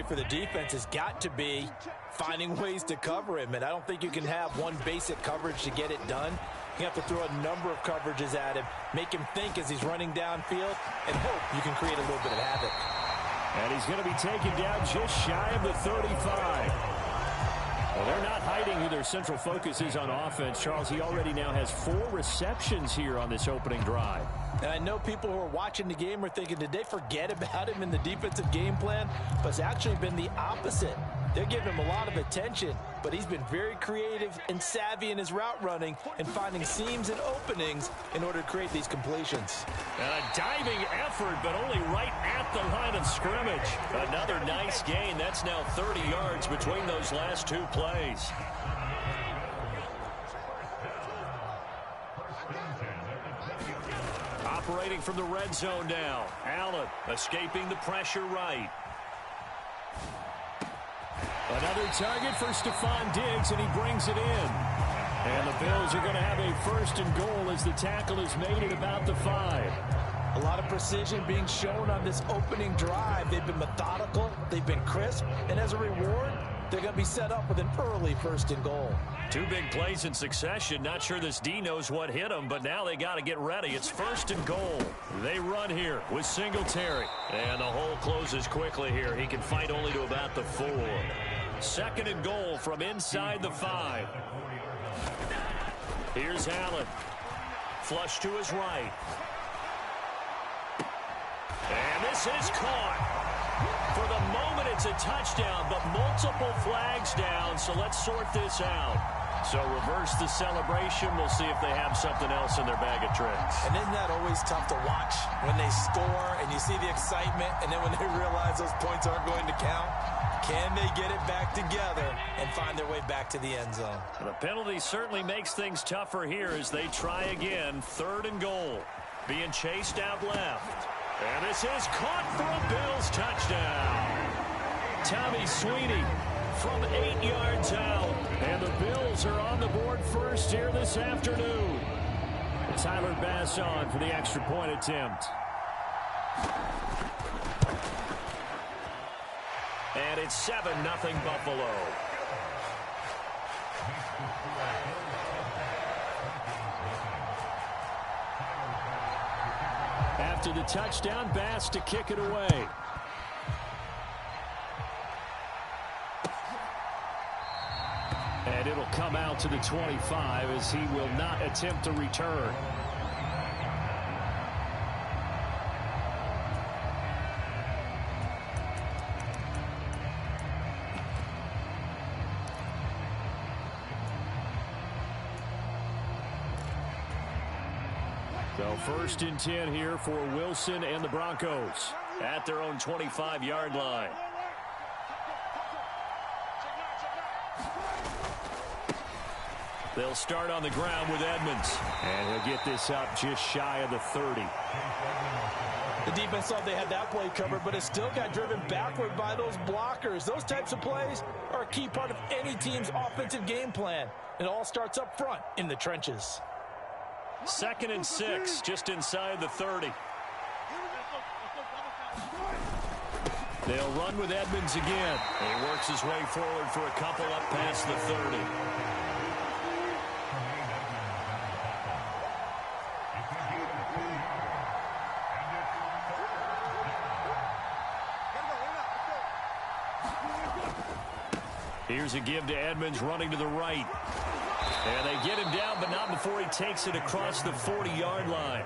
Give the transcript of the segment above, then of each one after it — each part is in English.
for the defense has got to be finding ways to cover him. And I don't think you can have one basic coverage to get it done. You have to throw a number of coverages at him, make him think as he's running downfield, and hope you can create a little bit of havoc. And he's going to be taken down just shy of the 35. Well, they're not hiding who their central focus is on offense. Charles, he already now has 4 receptions here on this opening drive. And I know people who are watching the game are thinking, did they forget about him in the defensive game plan? But it's actually been the opposite. They're giving him a lot of attention, but he's been very creative and savvy in his route running and finding seams and openings in order to create these completions. And a diving effort, but only right at the line of scrimmage. Another nice gain. That's now 30 yards between those last 2 plays. Operating from the red zone now. Allen escaping the pressure right. Another target for Stephon Diggs, and he brings it in. And the Bills are going to have a 1st and goal as the tackle is made at about the 5. A lot of precision being shown on this opening drive. They've been methodical, they've been crisp, and as a reward, they're going to be set up with an early 1st and goal. 2 big plays in succession. Not sure this D knows what hit him, but now they got to get ready. It's 1st and goal. They run here with Singletary. And the hole closes quickly here. He can fight only to about the 4. 2nd and goal from inside the 5. Here's Allen. Flush to his right. And this is caught. For the moment, it's a touchdown, but multiple flags down, so let's sort this out. So reverse the celebration. We'll see if they have something else in their bag of tricks. And isn't that always tough to watch when they score and you see the excitement, and then when they realize those points aren't going to count? Can they get it back together and find their way back to the end zone? The penalty certainly makes things tougher here as they try again. 3rd and goal. Being chased out left. And this is caught for a Bills touchdown. Tommy Sweeney from 8 yards out. And the Bills are on the board first here this afternoon. Tyler Bass on for the extra point attempt. And it's 7-0 Buffalo. After the touchdown, Bass to kick it away. And it'll come out to the 25 as he will not attempt to return. So 1st and 10 here for Wilson and the Broncos at their own 25-yard line. They'll start on the ground with Edmonds. And he'll get this up just shy of the 30. The defense thought they had that play covered, but it still got driven backward by those blockers. Those types of plays are a key part of any team's offensive game plan. It all starts up front in the trenches. 2nd and 6, just inside the 30. They'll run with Edmonds again. He works his way forward for a couple up past the 30. Here's a give to Edmonds running to the right. And they get him down, but not before he takes it across the 40-yard line.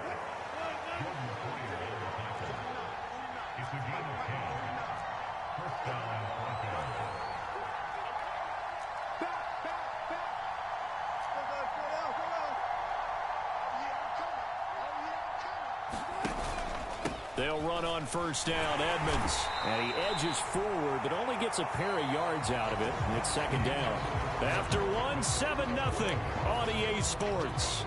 They'll run on 1st down, Edmonds. And he edges forward, but only gets a pair of yards out of it. And it's 2nd down. After one, 7-0 on EA Sports.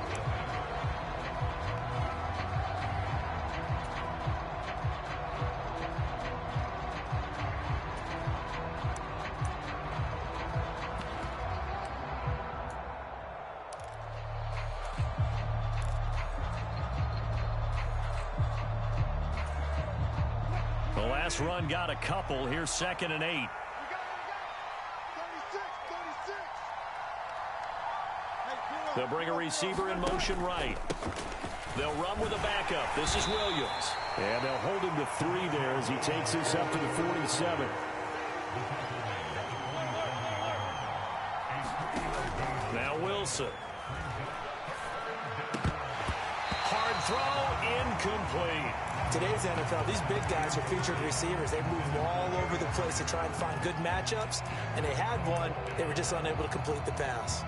Last run got a couple. Here's 2nd and 8. They'll bring a receiver in motion right. They'll run with a backup. This is Williams. And they'll hold him to 3 there as he takes this up to the 47. Now Wilson. Hard throw, incomplete. Today's NFL, these big guys are featured receivers. They move all over the place to try and find good matchups, and they had one. They were just unable to complete the pass.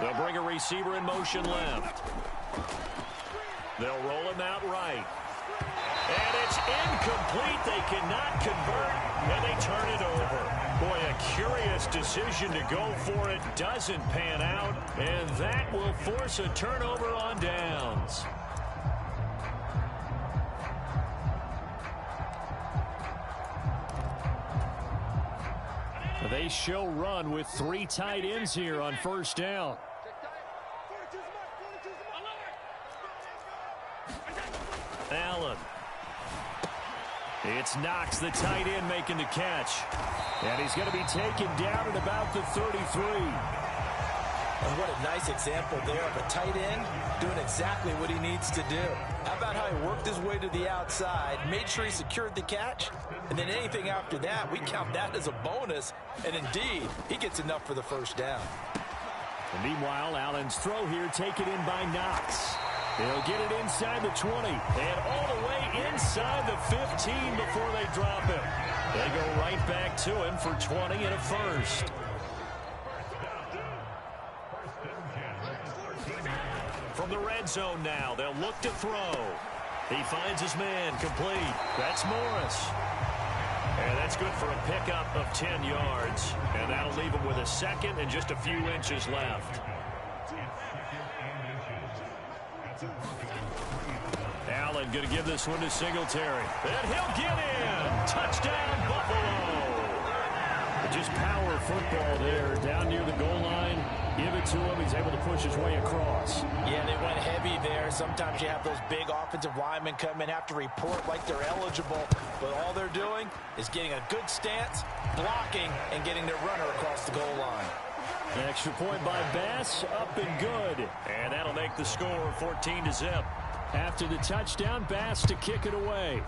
They'll bring a receiver in motion left. They'll roll him out right. And it's incomplete. They cannot convert, and they turn it over. Boy, a curious decision to go for it. Doesn't pan out, and that will force a turnover on downs. They show run with 3 tight ends here on 1st down. Allen. It's Knox, the tight end, making the catch. And he's going to be taken down at about the 33. And what a nice example there of a tight end doing exactly what he needs to do. How about how he worked his way to the outside, made sure he secured the catch, and then anything after that, we count that as a bonus. And indeed, he gets enough for the 1st down. And meanwhile, Allen's throw here taken in by Knox. They'll get it inside the 20 and all the way inside the 15 before they drop him. They go right back to him for 20 and a 1st. From the red zone now, they'll look to throw. He finds his man, complete. That's Morris. And that's good for a pickup of 10 yards. And that'll leave him with a 2nd and just a few inches left. Allen going to give this one to Singletary. And he'll get in. Touchdown, Buffalo. Just power football there down near the goal line. Give it to him. He's able to push his way across. Yeah, they went heavy there. Sometimes you have those big offensive linemen come in, have to report like they're eligible. But all they're doing is getting a good stance, blocking, and getting their runner across the goal line. An extra point by Bass, up and good. And that'll make the score 14-0. After the touchdown, Bass to kick it away.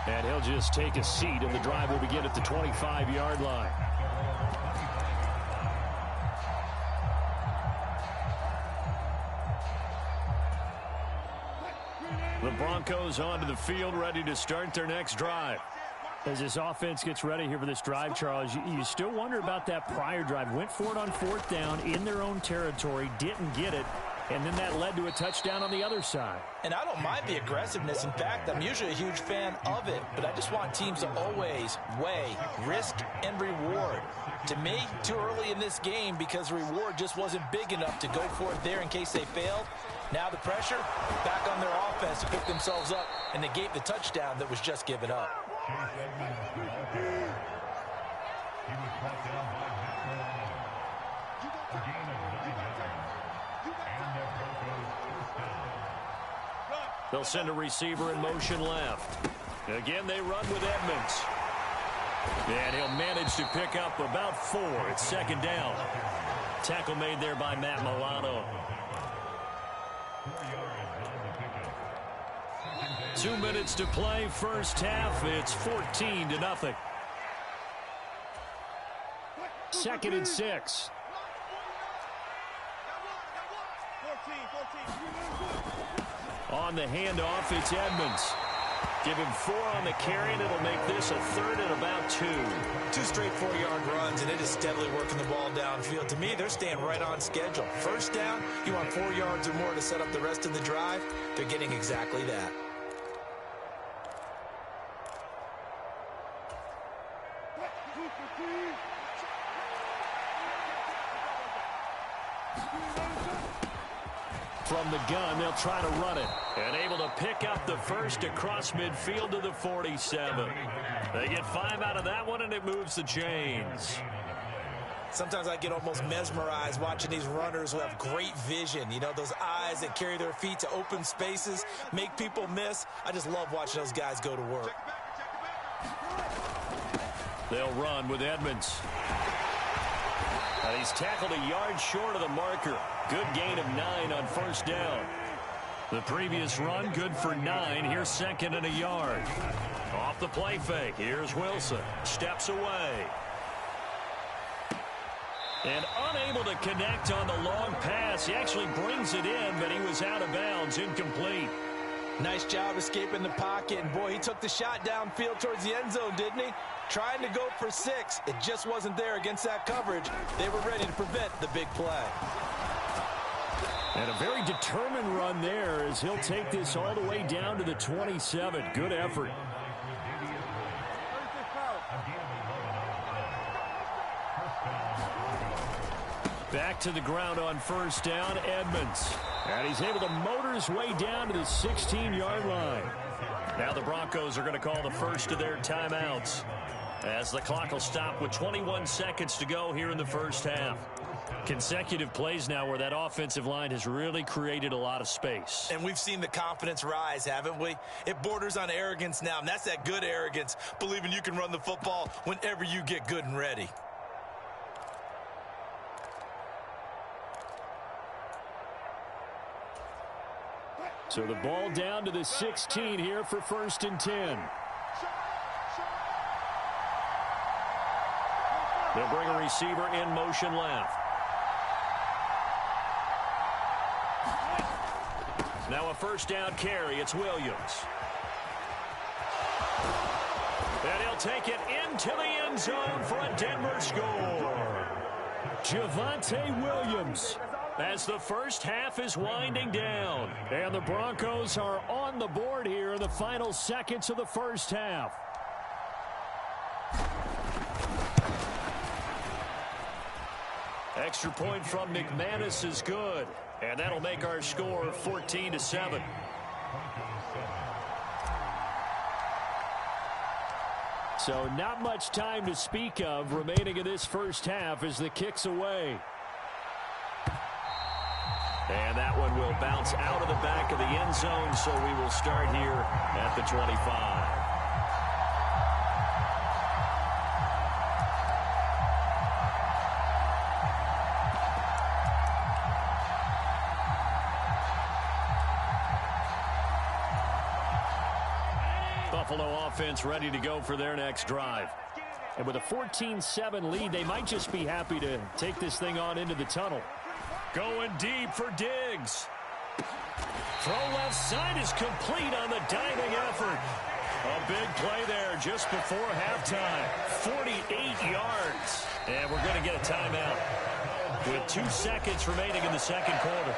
And he'll just take a seat, and the drive will begin at the 25-yard line. The Broncos onto the field, ready to start their next drive. As this offense gets ready here for this drive, Charles, you still wonder about that prior drive. Went for it on 4th down in their own territory, didn't get it, and then that led to a touchdown on the other side. And I don't mind the aggressiveness. In fact, I'm usually a huge fan of it, but I just want teams to always weigh risk and reward. To me, too early in this game because the reward just wasn't big enough to go for it there in case they failed. Now the pressure back on their offense to pick themselves up and negate the touchdown that was just given up. They'll send a receiver in motion left. Again, they run with Edmonds. And he'll manage to pick up about 4. It's 2nd down. Tackle made there by Matt Milano. 2 minutes to play, 1st half. It's 14-0. 2nd and 6. On the handoff, it's Edmonds. Give him 4 on the carry, and it'll make this a 3rd and about 2. 2 straight 4-yard runs, and it is steadily working the ball downfield. To me, they're staying right on schedule. 1st down, you want 4 yards or more to set up the rest of the drive. They're getting exactly that. from the gun. They'll try to run it. And able to pick up the first across midfield to the 47. They get 5 out of that one, and it moves the chains. Sometimes I get almost mesmerized watching these runners who have great vision. You know, those eyes that carry their feet to open spaces, make people miss. I just love watching those guys go to work. They'll run with Edmonds. And he's tackled a yard short of the marker. Good gain of 9 on first down. The previous run, good for 9. Here's second and a yard. Off the play fake. Here's Wilson. Steps away. And unable to connect on the long pass. He actually brings it in, but he was out of bounds, incomplete. Nice job escaping the pocket. And, boy, he took the shot downfield towards the end zone, didn't he? Trying to go for 6. It just wasn't there against that coverage. They were ready to prevent the big play. And a very determined run there as he'll take this all the way down to the 27. Good effort. Back to the ground on first down, Edmonds. And he's able to motor his way down to the 16-yard line. Now the Broncos are going to call the first of their timeouts, as the clock will stop with 21 seconds to go here in the first half. Consecutive plays now where that offensive line has really created a lot of space. And we've seen the confidence rise, haven't we? It borders on arrogance now, and that's that good arrogance, believing you can run the football whenever you get good and ready. So the ball down to the 16 here for first and 10. They'll bring a receiver in motion left. Now a first down carry. It's Williams. And he'll take it into the end zone for a Denver score. Javonte Williams, as the first half is winding down. And the Broncos are on the board here in the final seconds of the first half. Extra point from McManus is good. And that'll make our score 14-7. So not much time to speak of remaining in this first half as the kick's away. And that one will bounce out of the back of the end zone, so we will start here at the 25. Buffalo offense ready to go for their next drive. And with a 14-7 lead, they might just be happy to take this thing on into the tunnel. Going deep for Diggs. Throw left side is complete on the diving effort. A big play there just before halftime. 48 yards. And we're going to get a timeout with 2 seconds remaining in the second quarter.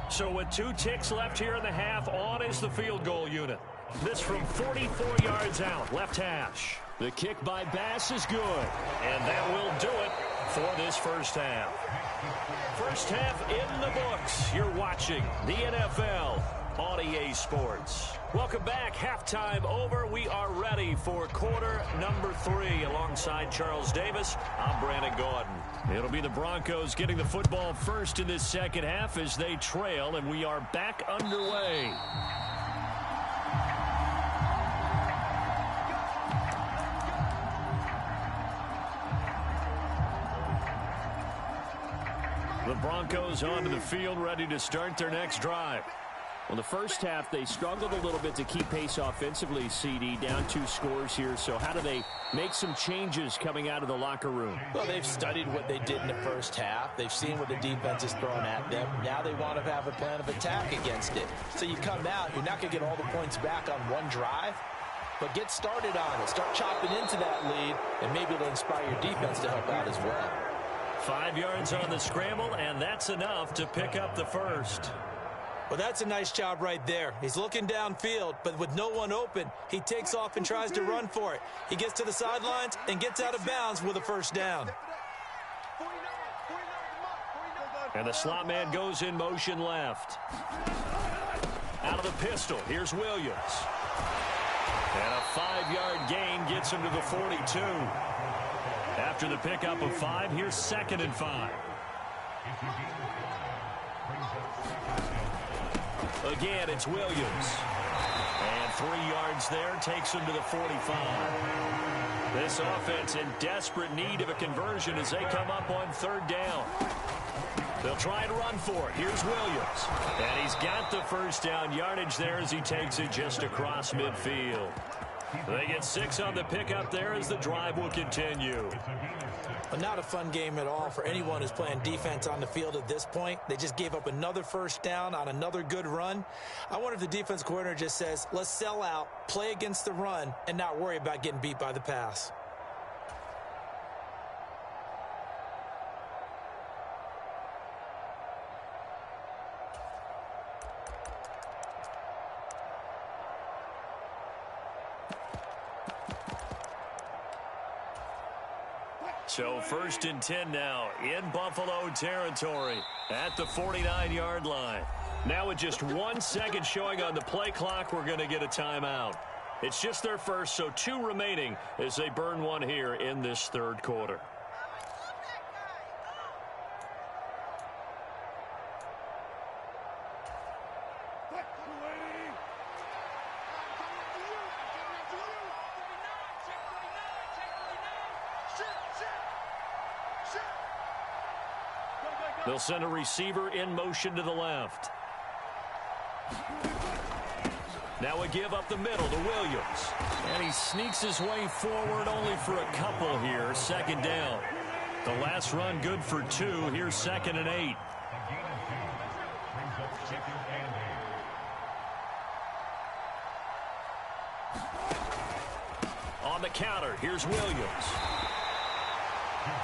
So with 2 ticks left here in the half, on is the field goal unit. This from 44 yards out, left hash. The kick by Bass is good. And that will do it for this first half. First half in the books. You're watching the NFL on EA Sports. Welcome back. Halftime over. We are ready for quarter number 3. Alongside Charles Davis, I'm Brandon Gordon. It'll be the Broncos getting the football first in this second half as they trail, and we are back underway. The Broncos onto the field, ready to start their next drive. Well, the first half, they struggled a little bit to keep pace offensively, CD, down 2 scores here. So how do they make some changes coming out of the locker room? Well, they've studied what they did in the first half. They've seen what the defense is throwing at them. Now they want to have a plan of attack against it. So you come out, you're not going to get all the points back on one drive, but get started on it. Start chopping into that lead, and maybe it'll inspire your defense to help out as well. 5 yards on the scramble, and that's enough to pick up the first. Well, that's a nice job right there. He's looking downfield, but with no one open, he takes off and tries to run for it. He gets to the sidelines and gets out of bounds with a first down. And the slot man goes in motion left. Out of the pistol, here's Williams. And a 5-yard gain gets him to the 42. After the pickup of 5, here's 2nd and 5. Again, it's Williams. And 3 yards there takes him to the 45. This offense in desperate need of a conversion as they come up on 3rd down. They'll try and run for it. Here's Williams. And he's got the first down yardage there as he takes it just across midfield. They get 6 on the pickup there as the drive will continue. Well, not a fun game at all for anyone who's playing defense on the field at this point. They just gave up another first down on another good run. I wonder if the defense coordinator just says, let's sell out, play against the run, and not worry about getting beat by the pass. So 1st and 10 now in Buffalo territory at the 49-yard line. Now with just 1 second showing on the play clock, we're going to get a timeout. It's just their first, so 2 remaining as they burn 1 here in this 3rd quarter. They'll send a receiver in motion to the left. Now a give up the middle to Williams. And he sneaks his way forward only for a couple here. 2nd down. The last run good for 2. Here's 2nd and 8. On the counter, here's Williams.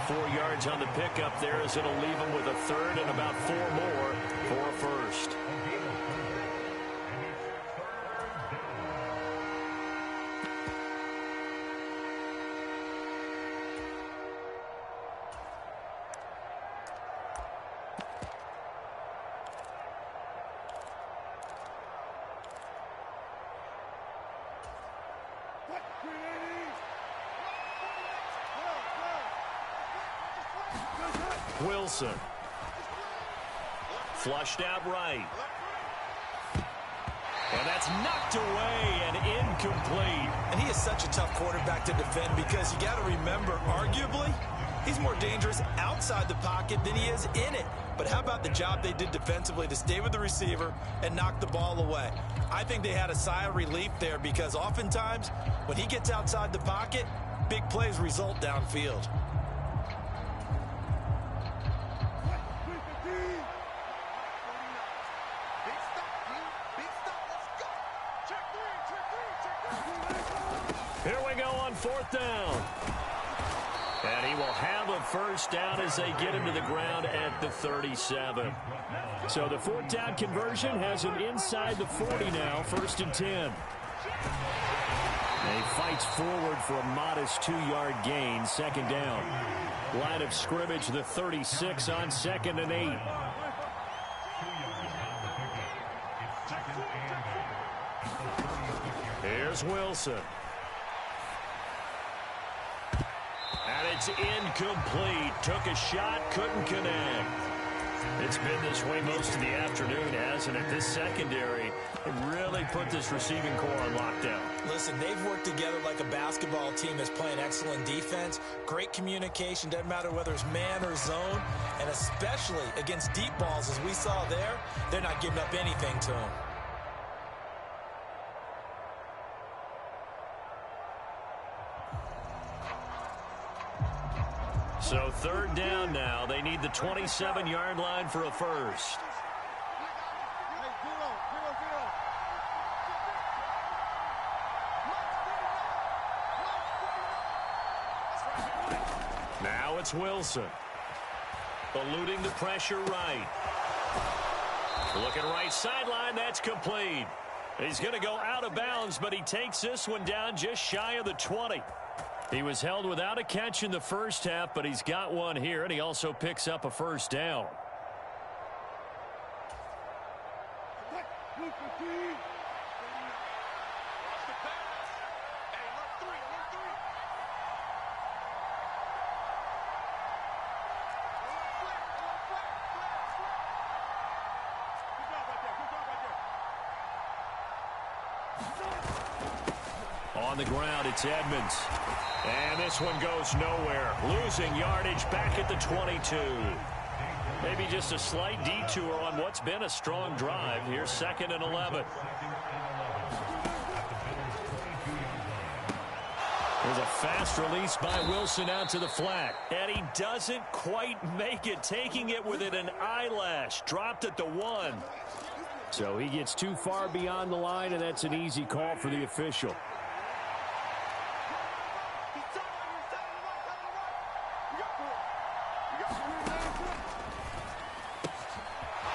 4 yards on the pickup there as it'll leave him with a 3rd and about 4 more for a first. Wilson. Flushed out right. And that's knocked away and incomplete. And he is such a tough quarterback to defend because you got to remember, arguably, he's more dangerous outside the pocket than he is in it. But how about the job they did defensively to stay with the receiver and knock the ball away? I think they had a sigh of relief there because oftentimes when he gets outside the pocket, big plays result downfield. Here we go on 4th down. And he will have a first down as they get him to the ground at the 37. So the 4th down conversion has him inside the 40 now, 1st and 10. And he fights forward for a modest 2-yard gain, 2nd down. Line of scrimmage, the 36 on 2nd and 8. Here's Wilson. And it's incomplete. Took a shot, couldn't connect. It's been this way most of the afternoon, hasn't it? This secondary really put this receiving core on lockdown. Listen, they've worked together like a basketball team that's playing excellent defense. Great communication, doesn't matter whether it's man or zone. And especially against deep balls, as we saw there, they're not giving up anything to them. So 3rd down now. They need the 27-yard line for a first. Now it's Wilson. Eluding the pressure right. Looking right sideline. That's complete. He's going to go out of bounds, but he takes this one down just shy of the 20. He was held without a catch in the first half, but he's got one here, and he also picks up a first down. On the ground, it's Edmonds. And this one goes nowhere. Losing yardage back at the 22. Maybe just a slight detour on what's been a strong drive. Here's 2nd and 11. There's a fast release by Wilson out to the flat. And he doesn't quite make it. Taking it within an eyelash. Dropped at the 1. So he gets too far beyond the line, and that's an easy call for the official.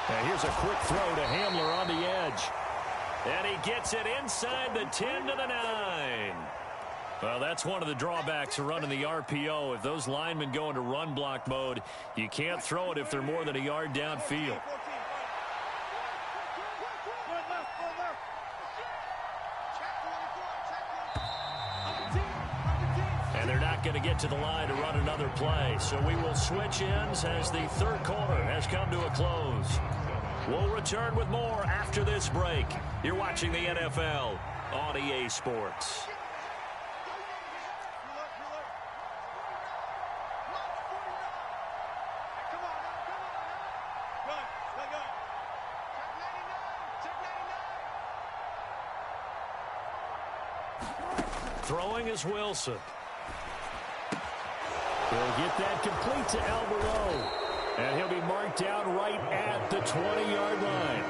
And here's a quick throw to Hamler on the edge. And he gets it inside the 10 to the 9. Well, that's one of the drawbacks of running the RPO. If those linemen go into run block mode, you can't throw it if they're more than a yard downfield. And they're not going to get to the line to run another play. So we will switch ends as the third quarter has come to a close. We'll return with more after this break. You're watching the NFL on EA Sports. Throwing is Wilson. He'll get that complete to Alvaro. And he'll be marked down right at the 20-yard line.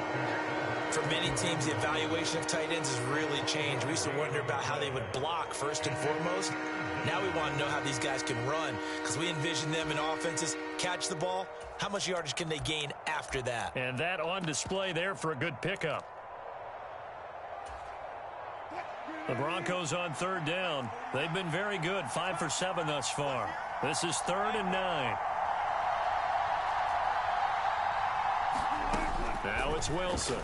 For many teams, the evaluation of tight ends has really changed. We used to wonder about how they would block first and foremost. Now we want to know how these guys can run, because we envision them in offenses catch the ball. How much yardage can they gain after that? And that on display there for a good pickup. The Broncos on 3rd down. They've been very good, 5 for 7 thus far. This is 3rd and 9. Now it's Wilson.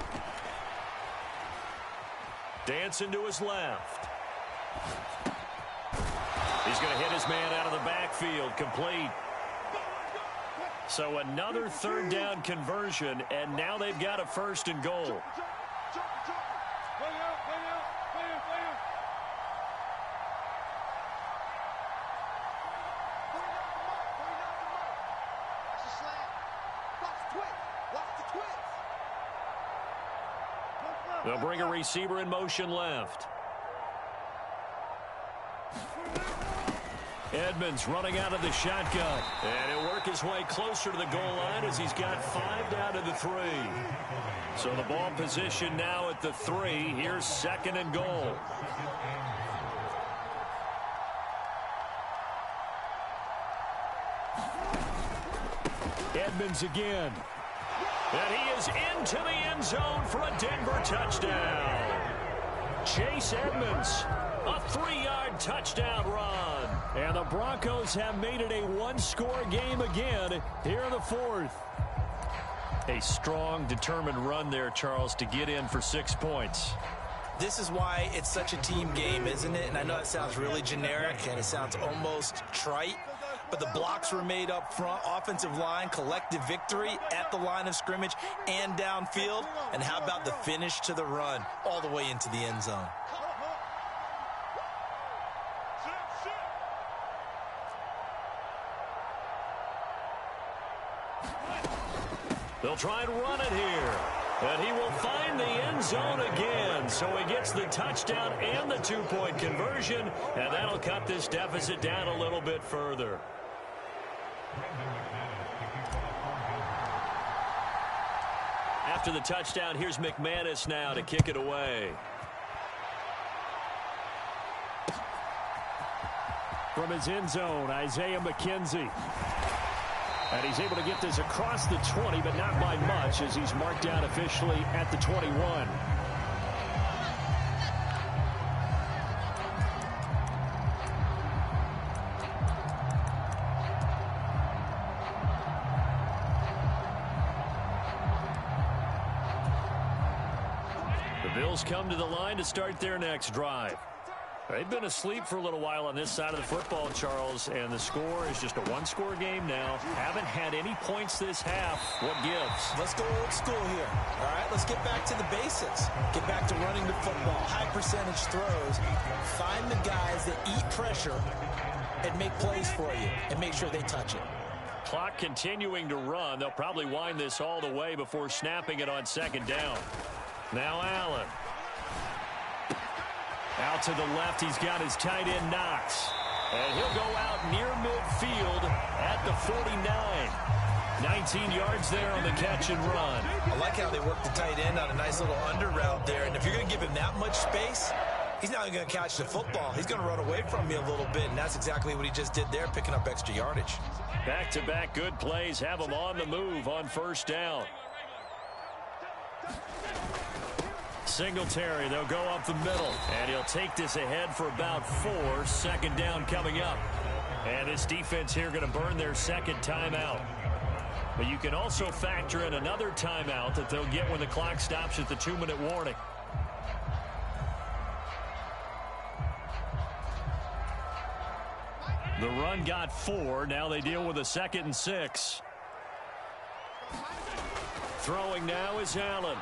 Dancing to his left. He's going to hit his man out of the backfield. Complete. So another 3rd down conversion, and now they've got a 1st and goal. They'll bring a receiver in motion left. Edmonds running out of the shotgun. And he'll work his way closer to the goal line as he's got 5 down to the 3. So the ball position now at the 3. Here's 2nd and goal. Edmonds again. And he is into the end zone for a Denver touchdown. Chase Edmonds, a 3-yard touchdown run. And the Broncos have made it a 1-score game again here in the 4th. A strong, determined run there, Charles, to get in for 6 points. This is why it's such a team game, isn't it? And I know it sounds really generic and it sounds almost trite, but the blocks were made up front, offensive line, collective victory at the line of scrimmage and downfield. And how about the finish to the run all the way into the end zone? They'll try and run it here. And he will find the end zone again. So he gets the touchdown and the 2-point conversion. And that'll cut this deficit down a little bit further. After the touchdown, here's McManus now to kick it away. From his end zone, Isaiah McKenzie. And he's able to get this across the 20, but not by much, as he's marked down officially at the 21. Bills come to the line to start their next drive. They've been asleep for a little while on this side of the football, Charles, and the score is just a one-score game now. Haven't had any points this half. What gives? Let's go old school here. All right, let's get back to the basics. Get back to running the football, high percentage throws. Find the guys that eat pressure and make plays for you and make sure they touch it. Clock continuing to run. They'll probably wind this all the way before snapping it on second down. Now Allen. Out to the left, he's got his tight end Knox. And he'll go out near midfield at the 49. 19 yards there on the catch and run. I like how they work the tight end on a nice little under route there. And if you're going to give him that much space, he's not going to catch the football. He's going to run away from you a little bit, and that's exactly what he just did there, picking up extra yardage. Back-to-back good plays have him on the move on first down. Singletary, they'll go up the middle, and he'll take this ahead for about 4. Second down coming up. And this defense here going to burn their second timeout. But you can also factor in another timeout that they'll get when the clock stops at the 2-minute warning. The run got 4. Now they deal with a 2nd and 6. Throwing now is Allen.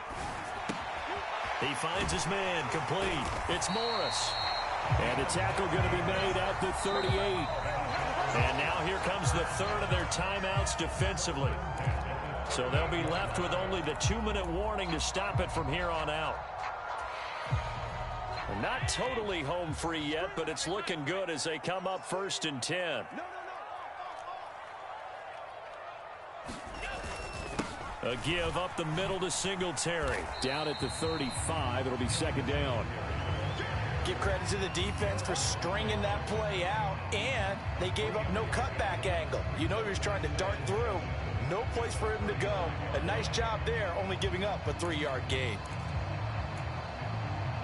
He finds his man, complete. It's Morris. And a tackle going to be made at the 38. And now here comes the third of their timeouts defensively. So they'll be left with only the 2-minute warning to stop it from here on out. Not totally home free yet, but it's looking good as they come up 1st and 10. A give up the middle to Singletary. Down at the 35, it'll be second down. Give credit to the defense for stringing that play out, and they gave up no cutback angle. You know he was trying to dart through. No place for him to go. A nice job there, only giving up a 3-yard gain.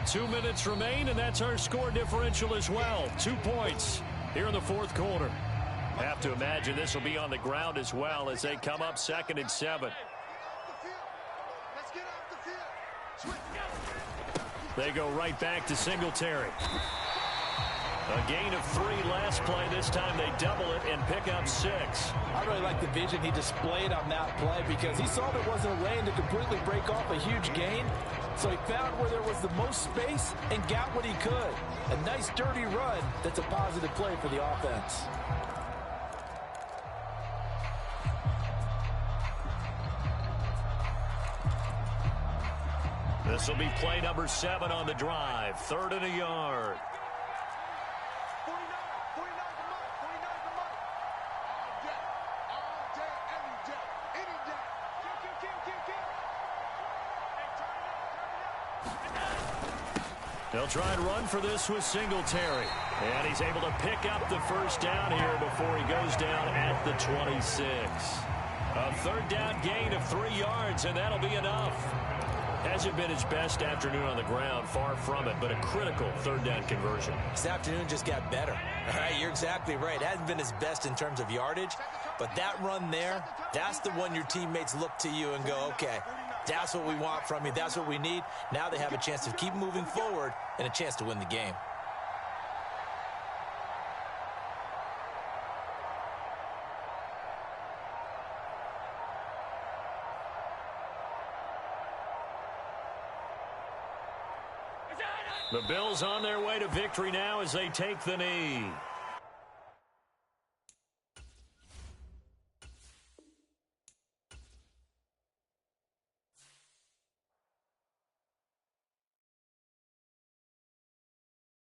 2 minutes remain, and that's our score differential as well. 2 points here in the fourth quarter. Have to imagine this will be on the ground as well as they come up 2nd and 7. They go right back to Singletary. A gain of 3 last play. This time they double it and pick up 6. I really like the vision he displayed on that play because he saw there wasn't a lane to completely break off a huge gain. So he found where there was the most space and got what he could. A nice dirty run that's a positive play for the offense. This will be play number 7 on the drive. 3rd and a yard. They'll try and run for this with Singletary. And he's able to pick up the first down here before he goes down at the 26. A 3rd down gain of 3 yards, and that'll be enough. Hasn't been his best afternoon on the ground, far from it, but a critical 3rd down conversion. This afternoon just got better. All right, you're exactly right. It hasn't been his best in terms of yardage, but that run there, that's the one your teammates look to you and go, okay, that's what we want from you. That's what we need. Now they have a chance to keep moving forward and a chance to win the game. The Bills on their way to victory now as they take the knee.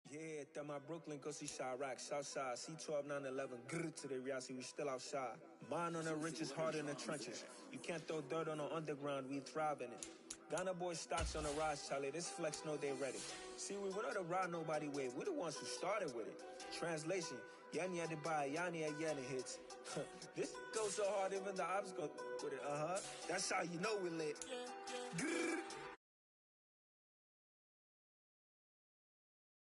Yeah, that my Brooklyn, go see Chirac, Southside, C12, 911, grr to the reality, we still outside. Mine on the riches, heart in the trenches. You can't throw dirt on the underground, we thrive in it. Ghana boys stocks on the rise, Charlie, this flex know they ready. See, we went on the ride nobody wave, we the ones who started with it. Translation, Yanni had to buy, Yanni had Yanni hits. This goes so hard, even the ops go with it, That's how you know we lit. Grr.